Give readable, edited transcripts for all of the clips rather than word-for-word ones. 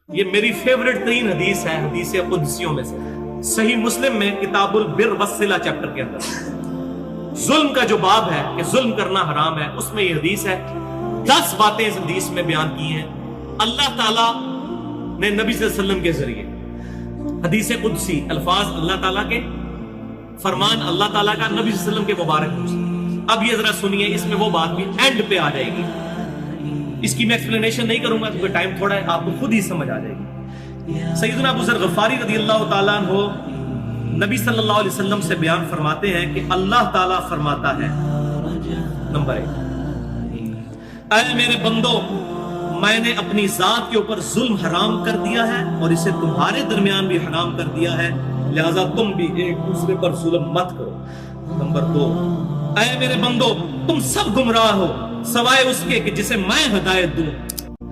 یہ میری فیورٹ ترین حدیث ہے حدیث قدسیوں میں سے، صحیح مسلم میں کتاب البر والصلہ چیپٹر کے اندر ظلم کا جو باب ہے کہ ظلم کرنا حرام ہے، اس میں یہ حدیث ہے۔ 10 باتیں اس حدیث میں بیان کی ہیں اللہ تعالیٰ نے نبی صلی اللہ علیہ وسلم کے ذریعے، حدیث قدسی، الفاظ اللہ تعالیٰ کے، فرمان اللہ تعالیٰ کا، نبی صلی اللہ علیہ وسلم کے مبارک منہ سے۔ اب یہ ذرا سنیے، اس میں وہ بات بھی اینڈ پہ آ جائے گی، اس کی میں ایکسپلینیشن نہیں کروں گا کیونکہ ٹائم تھوڑا ہے، آپ کو خود ہی سمجھ آ جائے گی۔ سیدنا ابو ذر غفاری رضی اللہ تعالیٰ عنہ نبی صلی اللہ علیہ وسلم سے بیان فرماتے ہیں کہ اللہ تعالیٰ فرماتا ہے، نمبر 1، اے میرے بندو، میں نے اپنی ذات کے اوپر ظلم حرام کر دیا ہے اور اسے تمہارے درمیان بھی حرام کر دیا ہے، لہذا تم بھی ایک دوسرے پر ظلم مت کرو۔ نمبر 2، اے میرے بندو، تم سب گمراہ ہو سوائے اس کے کہ جسے میں ہدایت دوں،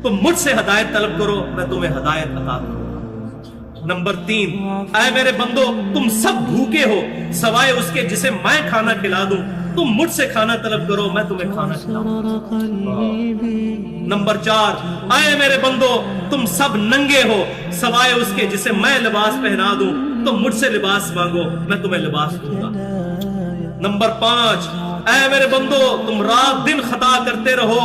تم مجھ سے ہدایت طلب کرو، میں تمہیں ہدایت عطا کروں۔ نمبر 3، اے میرے بندو، تم سب بھوکے ہو سوائے اس کے جسے میں کھانا کھلا دوں، تم مجھ سے کھانا طلب کرو، میں تمہیں کھانا کھلاؤں۔ نمبر 4، اے میرے بندو، تم سب ننگے ہو سوائے اس کے جسے میں لباس پہنا دوں، تم مجھ سے لباس مانگو، میں تمہیں لباس دوں گا۔ نمبر 5، اے میرے بندو، تم رات دن خطا کرتے رہو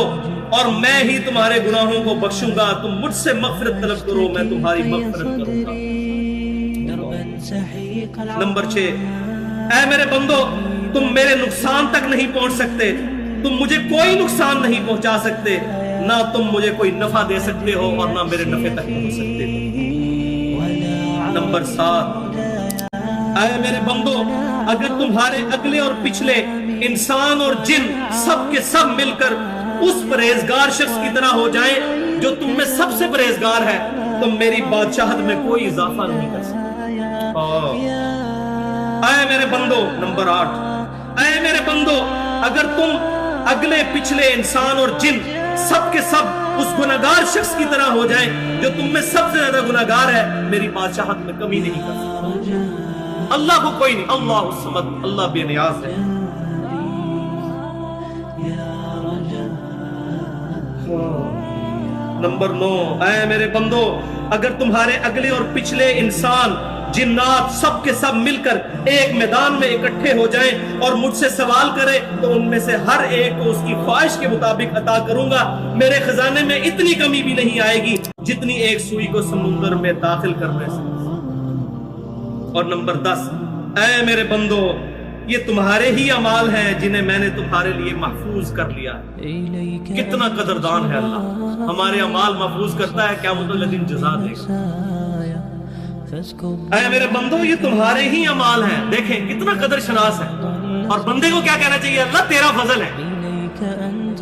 اور میں ہی تمہارے گناہوں کو بخشوں گا، تم مجھ سے مغفرت طلب کرو، میں تمہاری مغفرت کروں گا۔ نمبر 6، اے میرے بندو، تم میرے نقصان تک نہیں پہنچ سکتے، تم مجھے کوئی نقصان نہیں پہنچا سکتے، نہ تم مجھے کوئی نفع دے سکتے ہو اور نہ میرے نفع تک پہنچ سکتے ہو۔ نمبر 7، اے میرے بندو، اگر تمہارے اگلے اور پچھلے انسان اور جن سب کے سب مل کر اس پرہیزگار شخص کی طرح ہو جائیں جو تم میں سب سے پرہیزگار ہے، تم میری بادشاہت میں کوئی اضافہ نہیں کر سکتے۔ اے میرے بندو، نمبر 8، اے میرے بندو، اگر تم اگلے پچھلے انسان اور جن سب کے سب اس گناہگار شخص کی طرح ہو جائیں جو تم میں سب سے زیادہ گناہگار ہے، میری بادشاہت میں کمی نہیں کر سکتے۔ اللہ کو کوئی نہیں، اللہ الصمد، اللہ بے نیاز ہے۔ نمبر 9، اے میرے بندو، اگر تمہارے اگلے اور پچھلے انسان جنات سب کے سب مل کر ایک میدان میں اکٹھے ہو جائیں اور مجھ سے سوال کرے تو ان میں سے ہر ایک کو اس کی خواہش کے مطابق عطا کروں گا، میرے خزانے میں اتنی کمی بھی نہیں آئے گی جتنی ایک سوئی کو سمندر میں داخل کرنے سے۔ اور نمبر 10، اے میرے بندو، یہ تمہارے ہی اعمال ہیں جنہیں میں نے تمہارے لیے محفوظ کر لیا ہے۔ کتنا قدردان ہے اللہ، ہمارے اعمال محفوظ کرتا ہے، قیامت الدین جزا دے گا۔ اے میرے بندو، یہ تمہارے ہی اعمال ہیں، دیکھیں کتنا قدر شناس ہے، اور بندے کو کیا کہنا چاہیے؟ اللہ تیرا فضل ہے،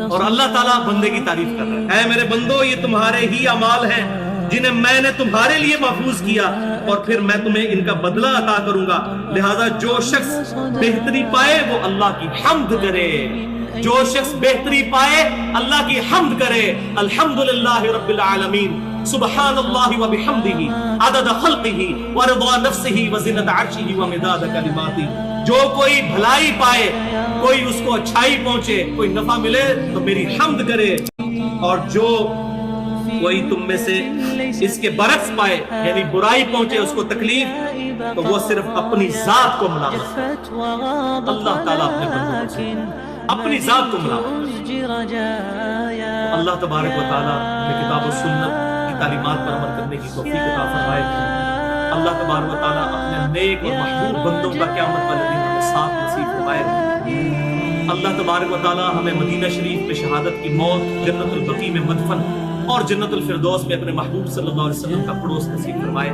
اور اللہ تعالیٰ بندے کی تعریف کر رہا ہے۔ اے میرے بندو، یہ تمہارے ہی اعمال ہیں جنہیں میں نے تمہارے لیے محفوظ کیا اور پھر میں تمہیں ان کا بدلہ عطا کروں گا، لہذا جو شخص بہتری پائے وہ اللہ کی حمد کرے، جو شخص بہتری پائے اللہ کی حمد کرے۔ الحمدللہ رب العالمین، سبحان اللہ و بحمدہ عدد خلقہ ورضا نفسہ وزنۃ عرشہ ومداد کلماتہ۔ جو کوئی بھلائی پائے، کوئی اس کو اچھائی پہنچے، کوئی نفع ملے تو میری حمد کرے، اور جو کوئی تم میں سے اس کے برعکس پائے یعنی برائی پہنچے، اس کو تکلیف، تو وہ صرف اپنی ذات کو ملامت کرے۔ اللہ تعالیٰ اپنے بندوں سے اپنی ذات کو ملامت کرے۔ اللہ تبارک و تعالیٰ ہمیں کتاب و سنت کی تعلیمات پر عمل کرنے کی توفیق عطا فرمائے۔ اللہ تبارک و تعالیٰ اپنے نیک اور محبوب بندوں کا قیامت والے دن ہمیں ساتھ نصیب فرمائے۔ اللہ تبارک و تعالیٰ ہمیں مدینہ شریف میں شہادت کی موت، جنت البقیع میں مدفن اور جنت الفردوس میں اپنے محبوب صلی اللہ علیہ وسلم کا پڑوس نصیب فرمائے۔